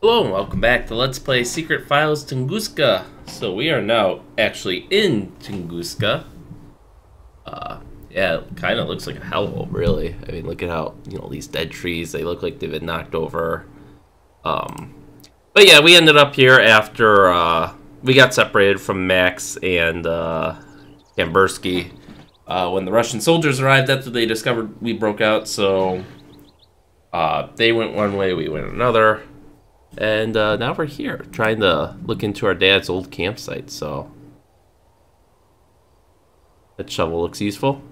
Hello and welcome back to Let's Play Secret Files Tunguska. So we are now actually in Tunguska. Yeah, it kind of looks like a hellhole, really. I mean, look at how, these dead trees, they look like they've been knocked over. But yeah, we ended up here after we got separated from Max and Kambursky. When the Russian soldiers arrived, that's what they discovered we broke out, so they went one way, we went another. And now we're here, trying to look into our dad's old campsite, so... That shovel looks useful.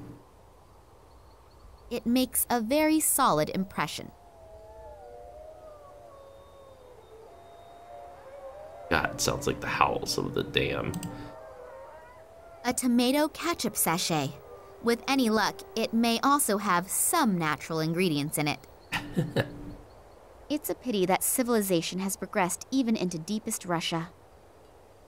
It makes a very solid impression. God, it sounds like the howls of the dam. A tomato ketchup sachet. With any luck, it may also have some natural ingredients in it. It's a pity that civilization has progressed even into deepest Russia.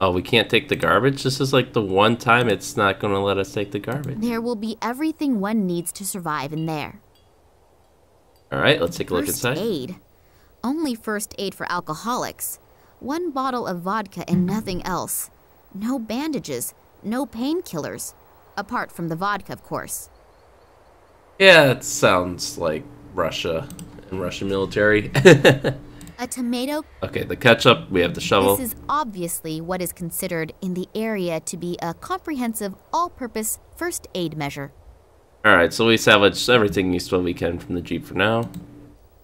Oh, we can't take the garbage? This is like the one time it's not going to let us take the garbage. There will be everything one needs to survive in there. Alright, let's take a look inside. First aid. Only first aid for alcoholics. 1 bottle of vodka and nothing else. No bandages, no painkillers. Apart from the vodka, of course. Yeah, it sounds like Russia and Russian military. A tomato. Okay, the ketchup, we have the shovel. This is obviously what is considered in the area to be a comprehensive, all-purpose first aid measure. Alright, so we salvaged everything useful we can from the Jeep for now.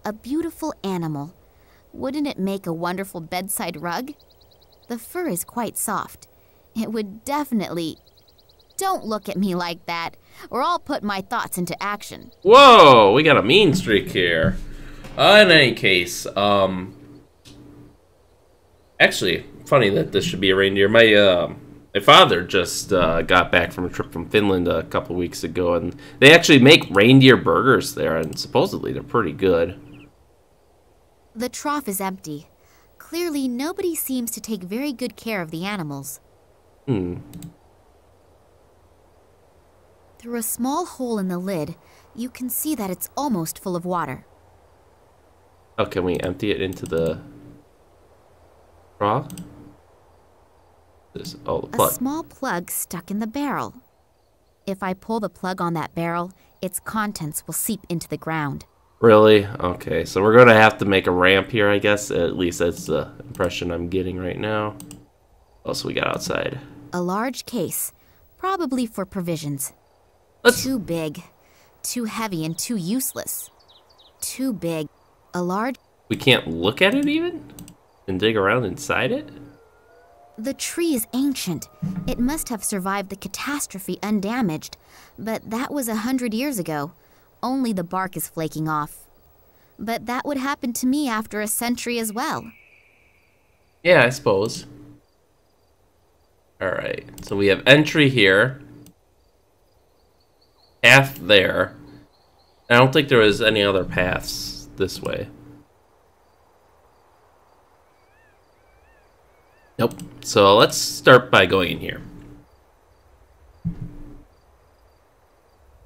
A beautiful animal. Wouldn't it make a wonderful bedside rug? The fur is quite soft. It would definitely... Don't look at me like that, or I'll put my thoughts into action. Whoa, we got a mean streak here. In any case, actually, funny that this should be a reindeer. My father just got back from a trip from Finland a couple weeks ago, and they actually make reindeer burgers there, and supposedly they're pretty good. The trough is empty. Clearly, nobody seems to take very good care of the animals. Through a small hole in the lid, you can see that it's almost full of water. Oh, can we empty it into the straw? Oh, the plug. A small plug stuck in the barrel. If I pull the plug on that barrel, its contents will seep into the ground. Really? Okay, so we're going to have to make a ramp here, I guess. At least that's the impression I'm getting right now. What else we got outside? A large case, probably for provisions. Too big, too heavy, and too useless. Too big. A large... We can't look at it even? And dig around inside it? The tree is ancient. It must have survived the catastrophe undamaged. But that was 100 years ago. Only the bark is flaking off. But that would happen to me after a century as well. Yeah, I suppose. Alright, so we have entry here. Path there. I don't think there was any other paths this way. Nope. So let's start by going in here.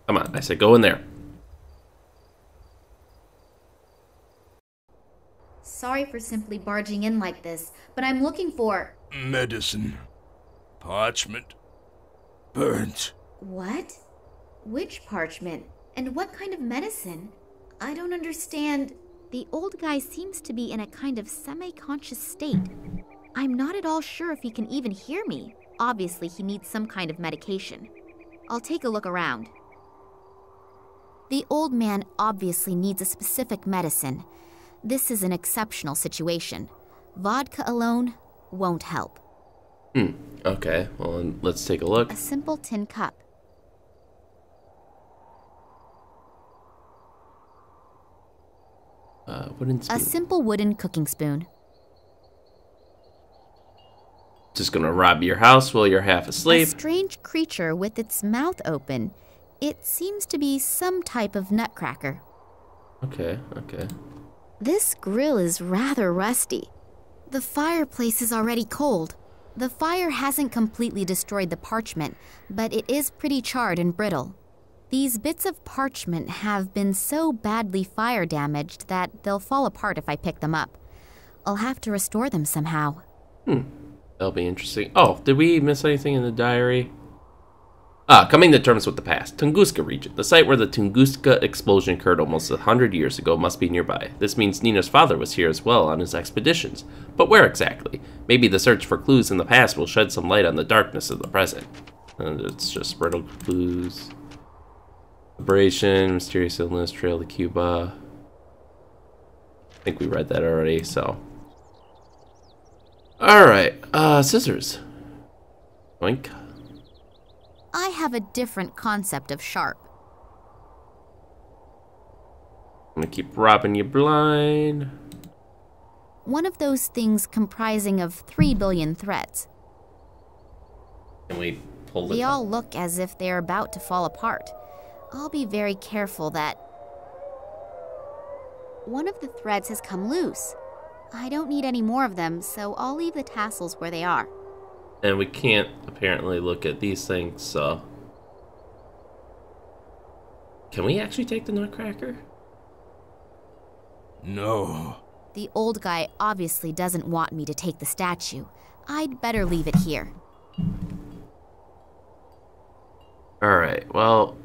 Come on, I said go in there. Sorry for simply barging in like this, but I'm looking for... Medicine. Parchment. Burnt. What? Which parchment? And what kind of medicine? I don't understand. The old guy seems to be in a kind of semi-conscious state. I'm not at all sure if he can even hear me. Obviously, he needs some kind of medication. I'll take a look around. The old man obviously needs a specific medicine. This is an exceptional situation. Vodka alone won't help. Okay, well, then let's take a look. A simple tin cup. Wooden spoon. A simple wooden cooking spoon. Just gonna rob your house while you're half A asleep. strange creature with its mouth open. It seems to be some type of nutcracker. Okay, okay. This grill is rather rusty. The fireplace is already cold. The fire hasn't completely destroyed the parchment, but it is pretty charred and brittle. These bits of parchment have been so badly fire damaged that they'll fall apart if I pick them up. I'll have to restore them somehow. That'll be interesting. Oh, did we miss anything in the diary? Coming to terms with the past. Tunguska region. The site where the Tunguska explosion occurred almost 100 years ago must be nearby. This means Nina's father was here as well on his expeditions. But where exactly? Maybe the search for clues in the past will shed some light on the darkness of the present. And it's just riddle clues. Liberation, mysterious illness, trail to Cuba. I think we read that already, so. Alright, scissors. Oink. I have a different concept of sharp. I'm gonna keep robbing you blind. One of those things comprising of 3 billion threads. Can we pull They all look as if they're about to fall apart. I'll be very careful that one of the threads has come loose. I don't need any more of them, so I'll leave the tassels where they are. And we can't apparently look at these things, so. Can we actually take the nutcracker? No. The old guy obviously doesn't want me to take the statue. I'd better leave it here. Alright, well.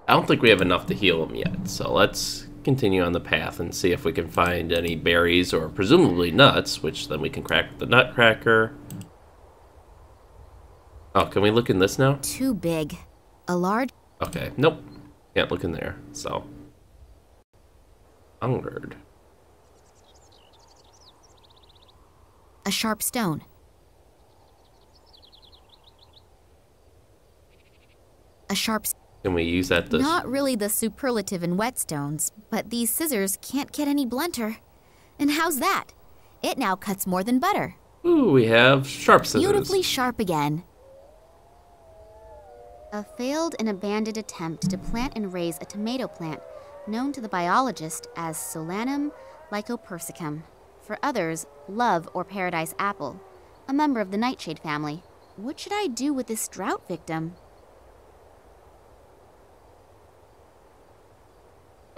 I don't think we have enough to heal him yet, so let's continue on the path and see if we can find any berries or presumably nuts, which then we can crack the nutcracker. Oh, can we look in this now? Too big. A large... Okay, nope. Can't look in there, so. Onward. A sharp stone. A sharp... Can we use that to... Not really the superlative in whetstones, but these scissors can't get any blunter. And how's that? It now cuts more than butter. Ooh, we have sharp scissors. Beautifully sharp again. A failed and abandoned attempt to plant and raise a tomato plant, known to the biologist as Solanum lycopersicum. For others, love or paradise apple, a member of the nightshade family. What should I do with this drought victim?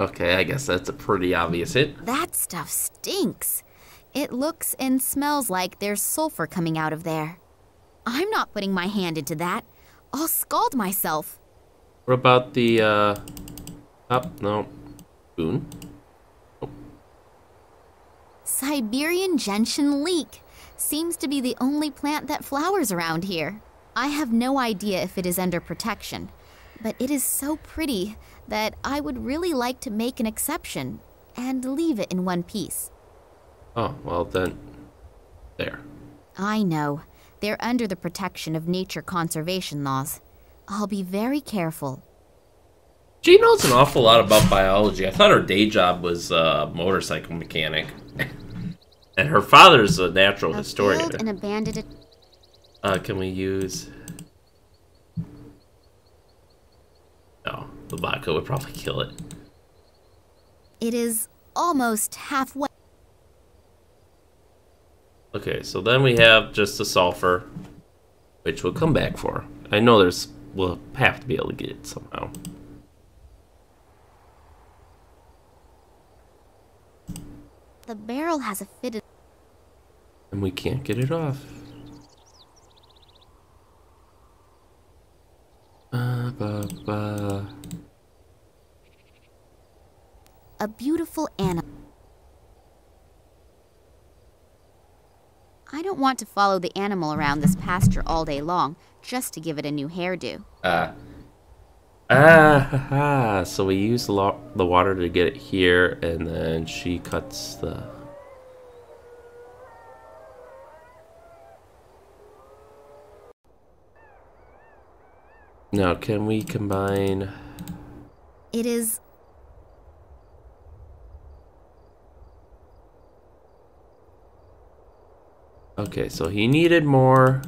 Okay, I guess that's a pretty obvious hit. That stuff stinks. It looks and smells like there's sulfur coming out of there. I'm not putting my hand into that. I'll scald myself. What about the, no. Spoon? Oh. Siberian gentian leek. Seems to be the only plant that flowers around here. I have no idea if it is under protection, but it is so pretty that I would really like to make an exception and leave it in one piece. Oh, well then, there. I know. They're under the protection of nature conservation laws. I'll be very careful. She knows an awful lot about biology. I thought her day job was a motorcycle mechanic. And her father's a natural historian. Failed and abandoned... Can we use... No, the vodka would probably kill it. It is almost halfway. Okay, so then we have just the sulfur, which we'll come back for. I know we'll have to be able to get it somehow. The barrel has a fitted... And we can't get it off. A beautiful animal. I don't want to follow the animal around this pasture all day long, just to give it a new hairdo. So we use the water to get it here, and then she cuts the... Now, can we combine... It is... Okay, so he needed more.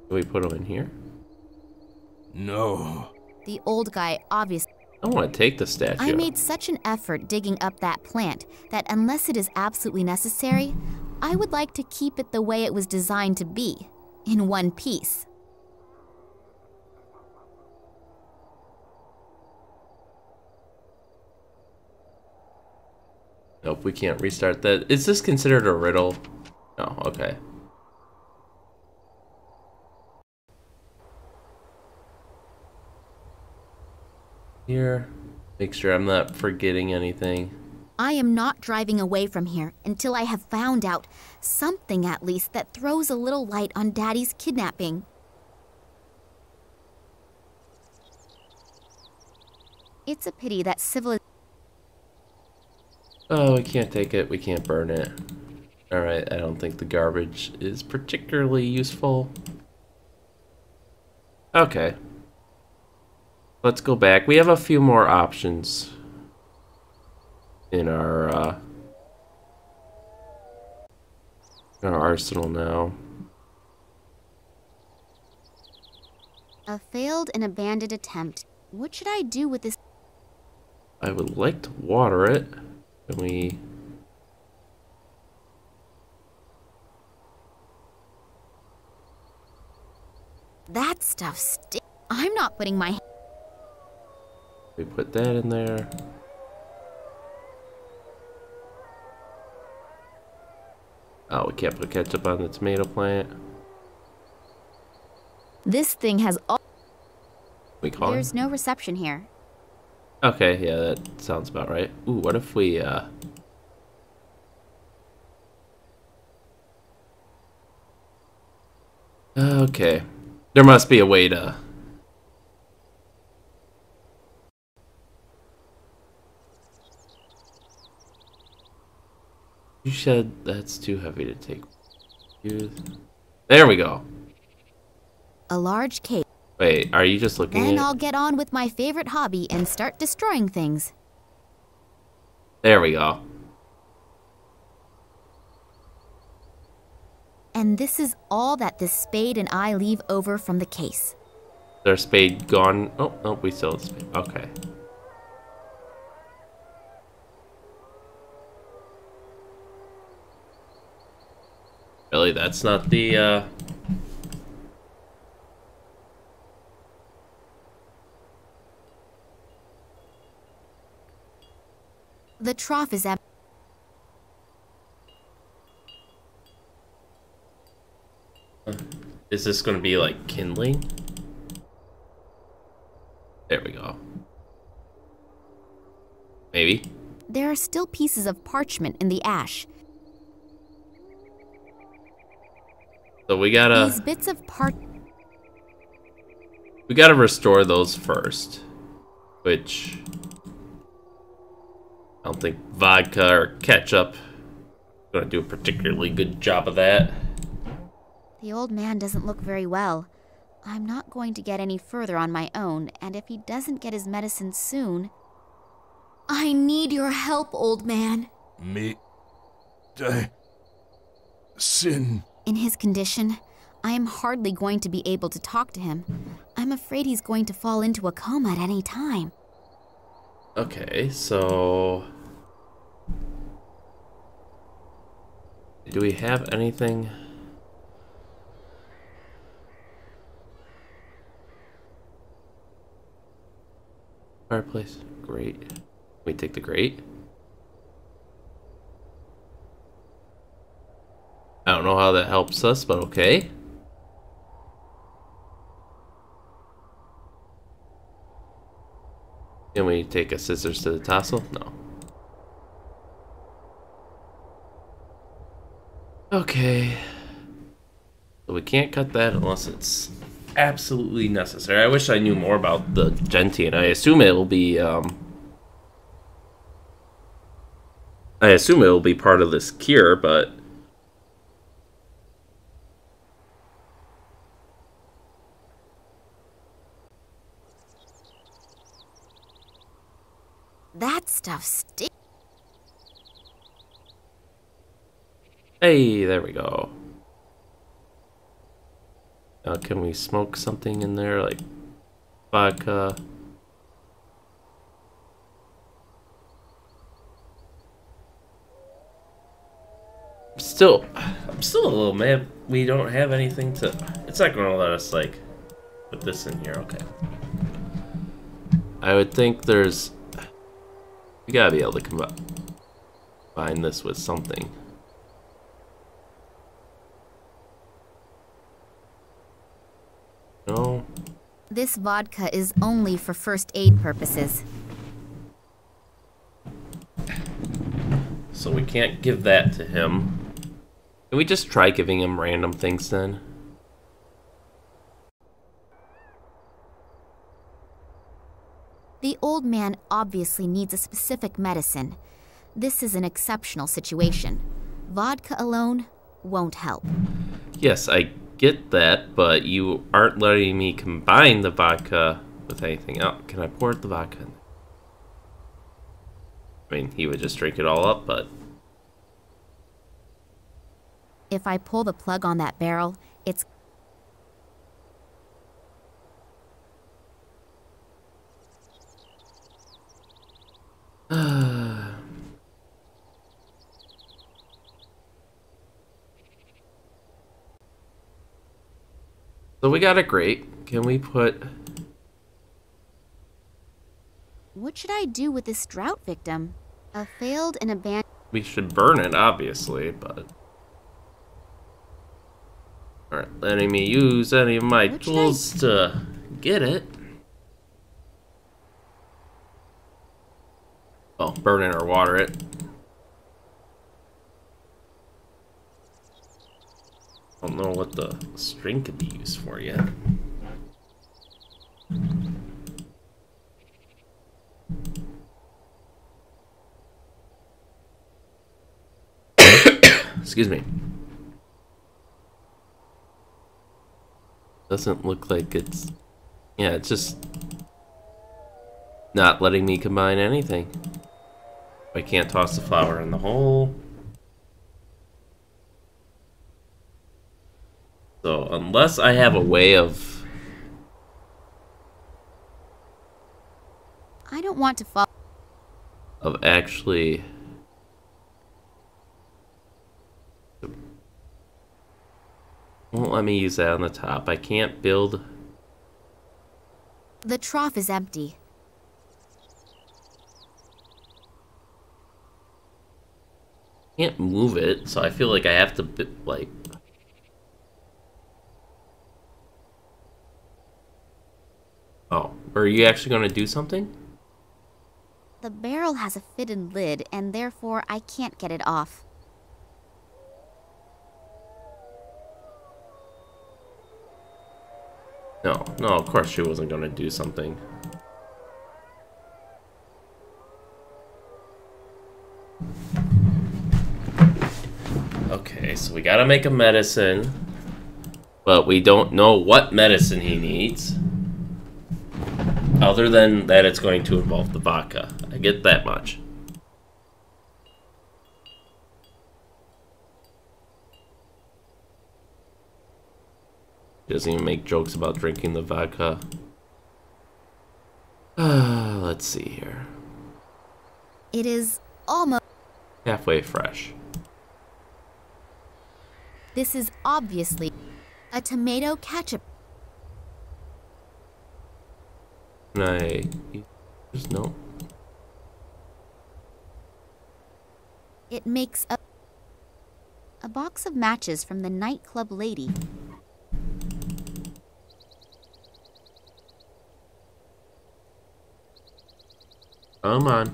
Do we put him in here? No. The old guy obviously... I don't want to take the statue. I made such an effort digging up that plant that unless it is absolutely necessary, I would like to keep it the way it was designed to be, in one piece. Nope, we can't restart that. Is this considered a riddle? No, okay. Here, make sure I'm not forgetting anything. I am not driving away from here until I have found out something at least that throws a little light on Daddy's kidnapping. It's a pity that civilization... Oh, we can't take it. We can't burn it. Alright, I don't think the garbage is particularly useful. Okay. Let's go back. We have a few more options in our arsenal now. A failed and abandoned attempt. What should I do with this? I would like to water it. Can we... That stuff stinks. I'm not putting my... We put that in there. Oh, we can't put ketchup on the tomato plant. This thing has all... We call it? There's no reception here. Okay, yeah, that sounds about right. Ooh, what if we, Okay. There must be a way to... You said that's too heavy to take. There we go. A large cake. Wait, are you just looking Then at... I'll get on with my favorite hobby and start destroying things. There we go. And this is all that this spade and I leave over from the case. Their spade gone? Oh, no, we still have the spade. Okay. Really, that's not the, The trough is empty. Is this going to be like kindling? There we go. Maybe. There are still pieces of parchment in the ash. So we gotta... These bits of We gotta restore those first. Which... I don't think vodka or ketchup gonna do a particularly good job of that. The old man doesn't look very well. I'm not going to get any further on my own, and if he doesn't get his medicine soon... I need your help, old man. Sin. In his condition, I am hardly going to be able to talk to him. I'm afraid he's going to fall into a coma at any time. Okay, so... Do we have anything? Fireplace, grate. We take the grate. I don't know how that helps us, but okay. Can we take a scissors to the tassel? No. Okay. So we can't cut that unless it's absolutely necessary. I wish I knew more about the gentian. I assume it'll be part of this cure, but That stuff stinks. hey, there we go. Now can we smoke something in there like vodka? I'm still a little mad we don't have anything to... It's not going to let us, like, put this in here. Okay. I would think there's... We gotta be able to come up. Combine this with something. No. This vodka is only for first aid purposes. So we can't give that to him. Can we just try giving him random things then? The old man obviously needs a specific medicine. This is an exceptional situation. Vodka alone won't help. Yes, I get that, but you aren't letting me combine the vodka with anything else. Can I pour the vodka in? I mean, he would just drink it all up, but... If I pull the plug on that barrel, it's... So we got a grate. Can we put... What should I do with this drought victim? A failed and abandoned... We should burn it, obviously, but... Alright, letting me use any of my tools to get it. Oh, burn it or water it. I don't know what the string could be used for yet. Excuse me. Doesn't look like it's... Yeah, it's just not letting me combine anything. I can't toss the flour in the hole. So unless I have a way of... I don't want to fall... Of actually... Won't let me use that on the top. I can't build... The trough is empty. Can't move it, so I feel like I have to, like... Oh, are you actually going to do something? The barrel has a fitted lid, and therefore I can't get it off. No, no, of course she wasn't going to do something. Okay, so we gotta make a medicine, but we don't know what medicine he needs. Other than that it's going to involve the vodka. I get that much. He doesn't even make jokes about drinking the vodka. Let's see here. It is almost... Halfway fresh. This is obviously a tomato ketchup. Can I... Just no. It makes a box of matches from the nightclub lady. Come on.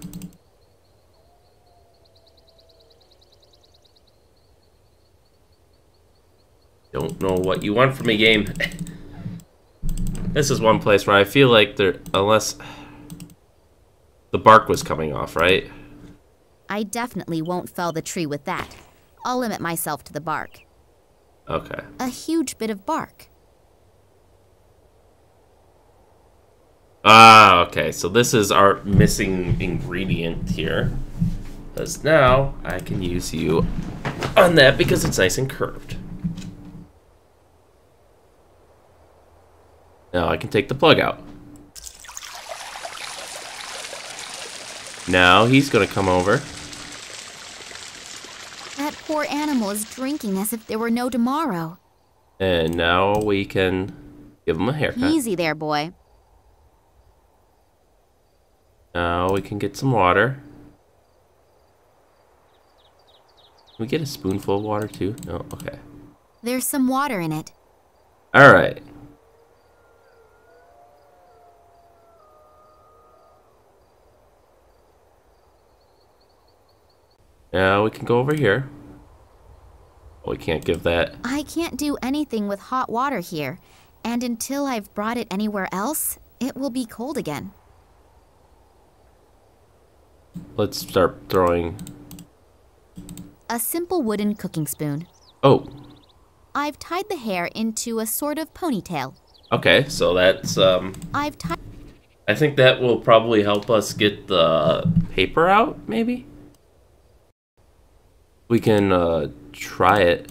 Don't know what you want from me, game. This is one place where I feel like there, unless the bark was coming off, right? I definitely won't fell the tree with that. I'll limit myself to the bark. Okay. A huge bit of bark. Ah, okay. So this is our missing ingredient here. Because now I can use you on that because it's nice and curved. Now I can take the plug out. Now he's gonna come over. That poor animal is drinking as if there were no tomorrow. And now we can give him a haircut. Easy there, boy. Now we can get some water. we get a spoonful of water too? No? Okay. There's some water in it. Alright. Now we can go over here. Oh, we can't give that. I can't do anything with hot water here, and until I've brought it anywhere else, it will be cold again. Let's start throwing. A simple wooden cooking spoon. Oh, I've tied the hair into a sort of ponytail. okay. So that's I've tied. I think that will probably help us get the paper out. Maybe we can try it.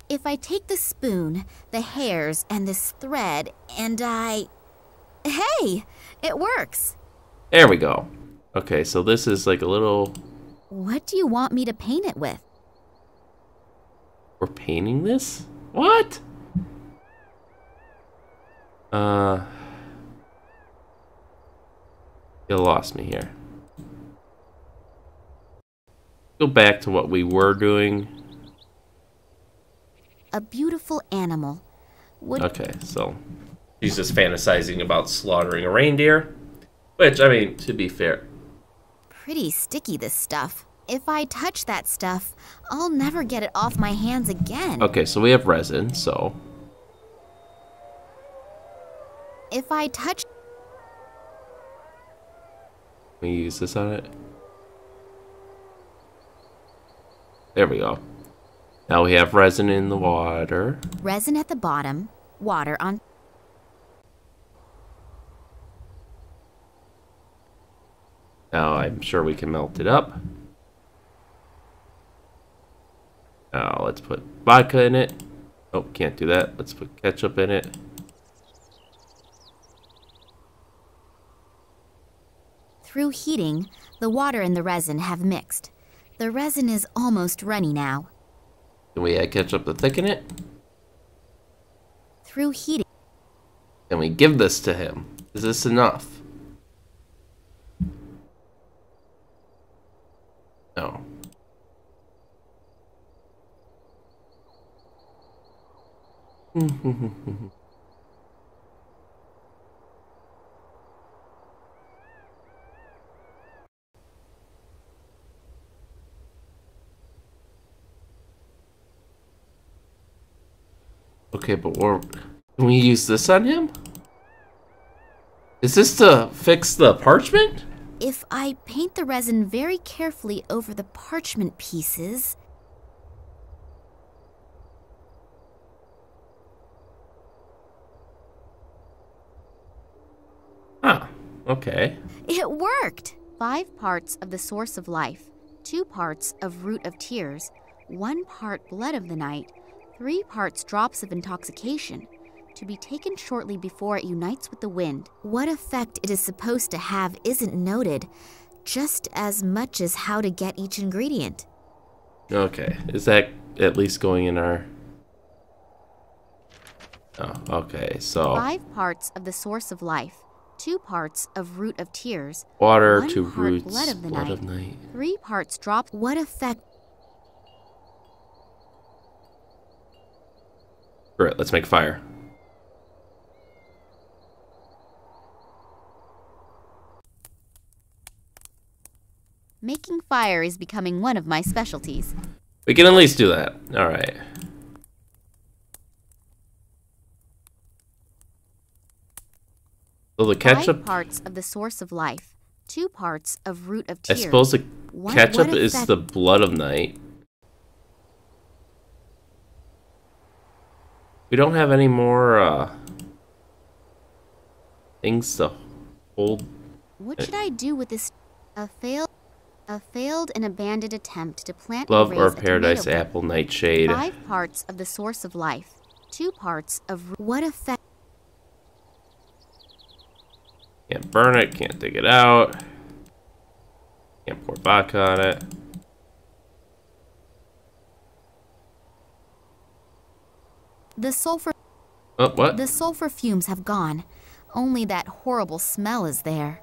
If I take the spoon, the hairs, and this thread, and I... Hey! It works! There we go. Okay, so this is like a little. What do you want me to paint it with? We're painting this? What? You lost me here. Go back to what we were doing. A beautiful animal. Okay, so she's just fantasizing about slaughtering a reindeer. Which, I mean, to be fair. Pretty sticky, this stuff. If I touch that stuff, I'll never get it off my hands again. Okay, so we have resin, so. If I touch... Can we use this on it? There we go. Now we have resin in the water. Resin at the bottom, water on... Now I'm sure we can melt it up. Now let's put vodka in it. Oh, can't do that. Let's put ketchup in it. Through heating, the water and the resin have mixed. The resin is almost runny now. Can we add ketchup to thicken it? Through heating... Can we give this to him? Is this enough? No. Okay, but can we use this on him? Is this to fix the parchment? If I paint the resin very carefully over the parchment pieces... Huh, okay. It worked! 5 parts of the source of life, 2 parts of root of tears, 1 part blood of the night, 3 parts drops of intoxication, to be taken shortly before it unites with the wind. What effect it is supposed to have isn't noted, just as much as how to get each ingredient. Okay, is that at least going in our... Oh, okay, so... 5 parts of the source of life, 2 parts of root of tears, water 1 to part roots, blood of the night, 3 parts drop. What effect? Alright, let's make fire. Making fire is becoming one of my specialties. We can at least do that. Alright. So the ketchup... 5 parts of the source of life, 2 parts of root of tears. I suppose the ketchup is the blood of night. We don't have any more things to hold. What should I do with this? A failed and abandoned attempt to plant Love and or raise a paradise tomato apple nightshade. 5 parts of the source of life, 2 parts of what effect? Can't burn it, can't dig it out. Can't pour vodka on it. The sulfur. Oh, what? The sulfur fumes have gone. Only that horrible smell is there.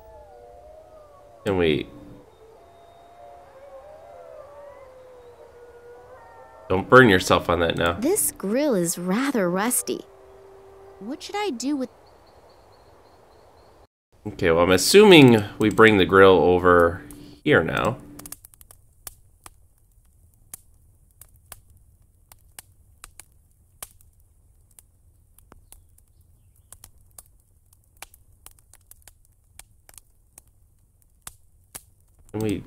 Can we... Don't burn yourself on that now. This grill is rather rusty. What should I do with... Okay, well, I'm assuming we bring the grill over here now. And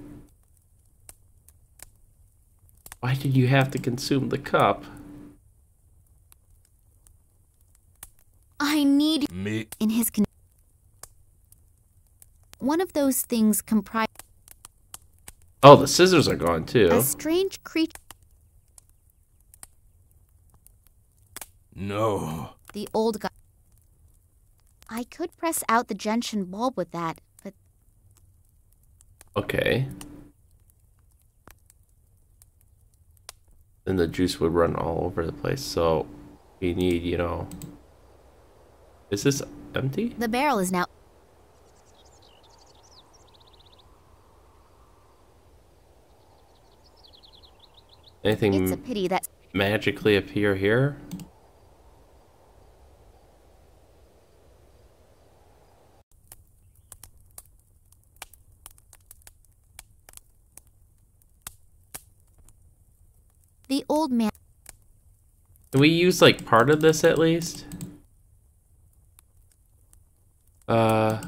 why did you have to consume the cup? I need... Me. In his... One of those things comprise... Oh, the scissors are gone too. A strange creature... No. The old guy... I could press out the gentian bulb with that, but... Okay. Then the juice would run all over the place. So we need, you know... Is this empty? The barrel is now... Anything It's a pity that... magically appear here? The old man... Can we use like part of this at least? So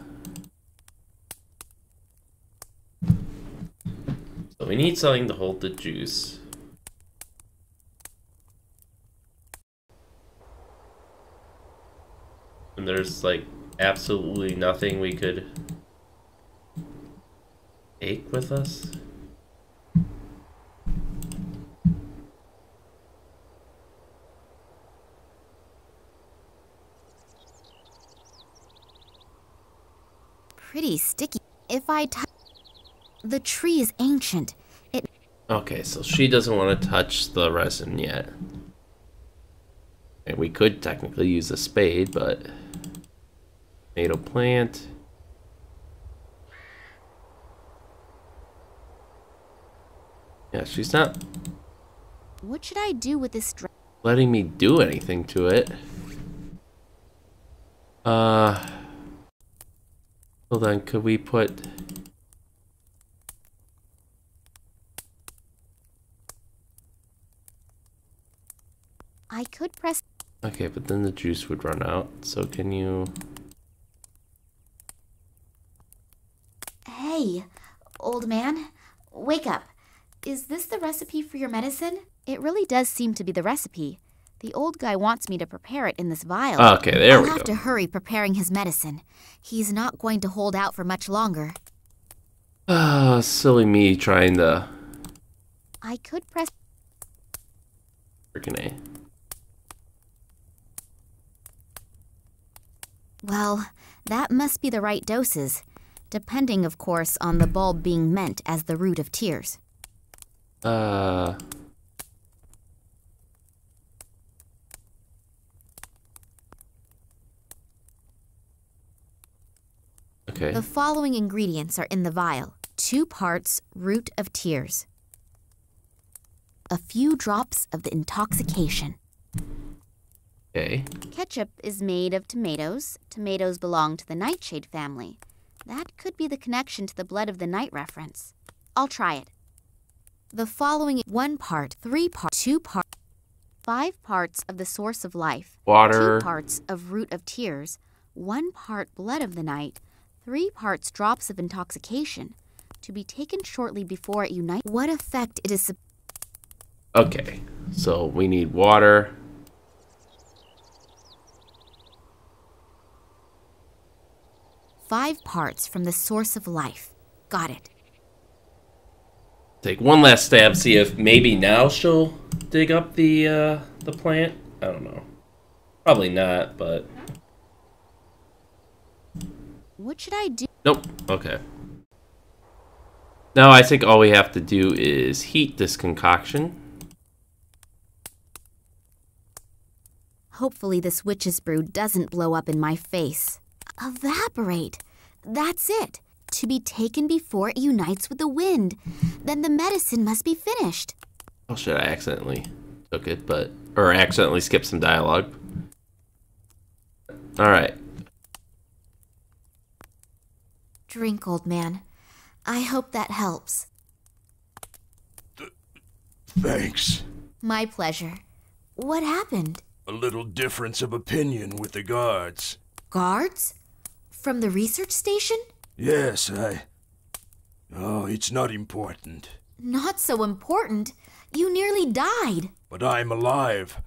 we need something to hold the juice. And there's like absolutely nothing we could take with us. Pretty sticky. If I touch... The tree is ancient. It... Okay, so she doesn't want to touch the resin yet. And we could technically use a spade, but... Tomato plant. Yeah, she's not What should I do with this... letting me do anything to it. Well then, could we put... I could press... Okay, but then the juice would run out. So can you... Hey, old man, wake up. Is this the recipe for your medicine? It really does seem to be the recipe. The old guy wants me to prepare it in this vial. Okay, there we I'll have go. to hurry preparing his medicine. He's not going to hold out for much longer. Ah, silly me trying to... I could press... Freaking A. Well, that must be the right doses. Depending, of course, on the bulb being meant as the root of tears. Okay. The following ingredients are in the vial. 2 parts root of tears. A few drops of the intoxication. Okay. Ketchup is made of tomatoes. Tomatoes belong to the nightshade family. That could be the connection to the blood of the night reference. I'll try it. The following 1 part, 3 parts, 2 parts, 5 parts of the source of life. Water. 2 parts of root of tears. 1 part blood of the night. 3 parts drops of intoxication. To be taken shortly before it unites. What effect it is... Okay. So we need water. Five parts from the source of life. Got it. Take one last stab, see if maybe now she'll dig up the plant. I don't know. Probably not, but... What should I do? Nope. Okay. Now I think all we have to do is heat this concoction. Hopefully this witch's brew doesn't blow up in my face. Evaporate. That's it. To be taken before it unites with the wind. Then the medicine must be finished. Oh shit, I accidentally took it, but... Or accidentally skipped some dialogue. Alright. Drink, old man. I hope that helps. Thanks. My pleasure. What happened? A little difference of opinion with the guards. Guards? From the research station? Yes, Oh, it's not important. Not so important. You nearly died. But I'm alive.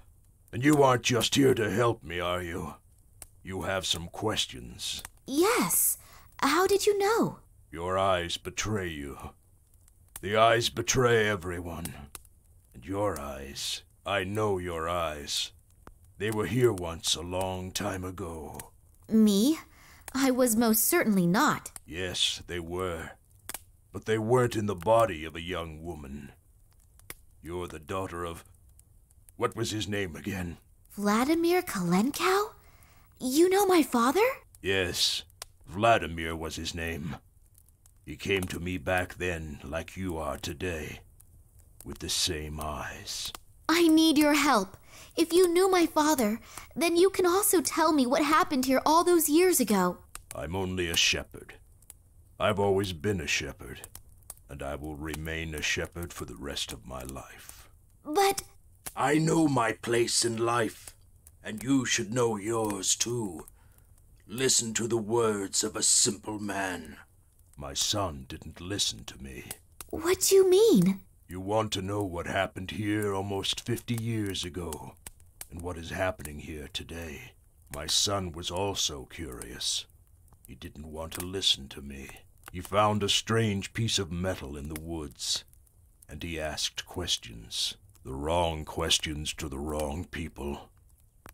And you aren't just here to help me, are you? You have some questions. Yes. How did you know? Your eyes betray you. The eyes betray everyone. And your eyes, I know your eyes. They were here once a long time ago. Me? I was most certainly not. Yes, they were. But they weren't in the body of a young woman. You're the daughter of... What was his name again? Vladimir Kalenkow? You know my father? Yes, Vladimir was his name. He came to me back then like you are today, with the same eyes. I need your help. If you knew my father, then you can also tell me what happened here all those years ago. I'm only a shepherd. I've always been a shepherd, and I will remain a shepherd for the rest of my life. But... I know my place in life, and you should know yours too. Listen to the words of a simple man. My son didn't listen to me. What do you mean? You want to know what happened here almost 50 years ago, and what is happening here today. My son was also curious. He didn't want to listen to me. He found a strange piece of metal in the woods, and he asked questions. The wrong questions to the wrong people.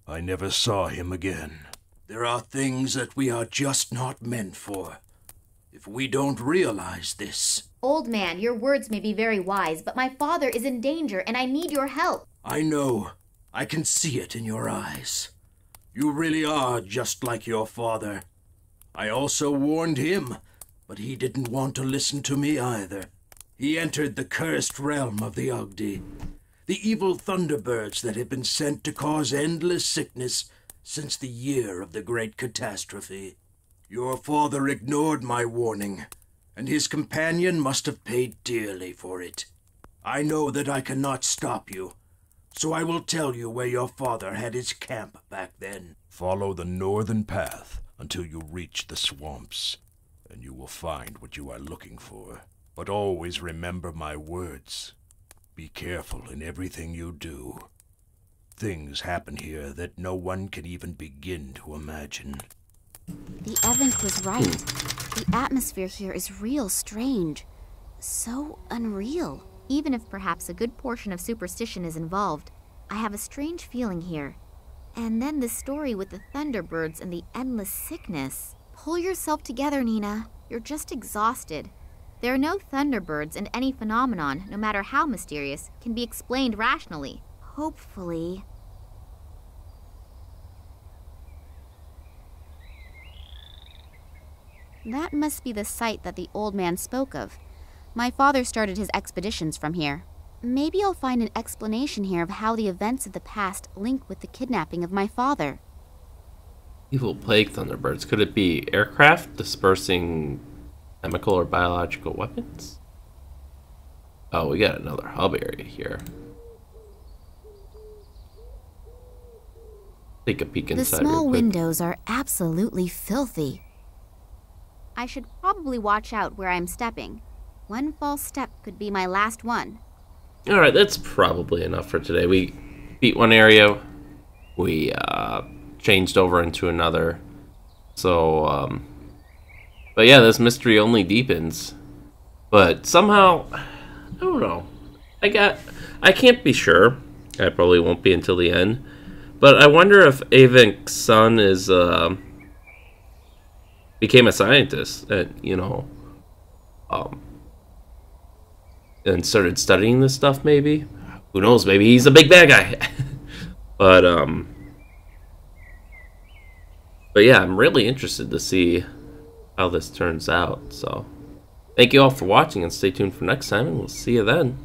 I never saw him again. There are things that we are just not meant for. If we don't realize this... Old man, your words may be very wise, but my father is in danger and I need your help. I know. I can see it in your eyes. You really are just like your father. I also warned him, but he didn't want to listen to me either. He entered the cursed realm of the Ugdi, the evil thunderbirds that have been sent to cause endless sickness since the year of the great catastrophe. Your father ignored my warning, and his companion must have paid dearly for it. I know that I cannot stop you, so I will tell you where your father had his camp back then. Follow the northern path until you reach the swamps, and you will find what you are looking for. But always remember my words. Be careful in everything you do. Things happen here that no one can even begin to imagine. The Evenk was right. The atmosphere here is real strange. So unreal. Even if perhaps a good portion of superstition is involved, I have a strange feeling here. And then the story with the thunderbirds and the endless sickness. Pull yourself together, Nina. You're just exhausted. There are no thunderbirds, and any phenomenon, no matter how mysterious, can be explained rationally. Hopefully. That must be the site that the old man spoke of. My father started his expeditions from here. Maybe I'll find an explanation here of how the events of the past link with the kidnapping of my father. Evil plague thunderbirds. Could it be aircraft dispersing chemical or biological weapons? Oh, we got another hub area here. Take a peek inside. The small windows are absolutely filthy. I should probably watch out where I'm stepping. One false step could be my last one. Alright, that's probably enough for today. We beat one area. We changed over into another. So, but yeah, this mystery only deepens. But somehow, I don't know. I can't be sure. I probably won't be until the end. But I wonder if Evenk's son is, became a scientist and, and started studying this stuff, maybe. Who knows, maybe he's a big bad guy. But yeah, I'm really interested to see how this turns out. So, thank you all for watching, and stay tuned for next time, and we'll see you then.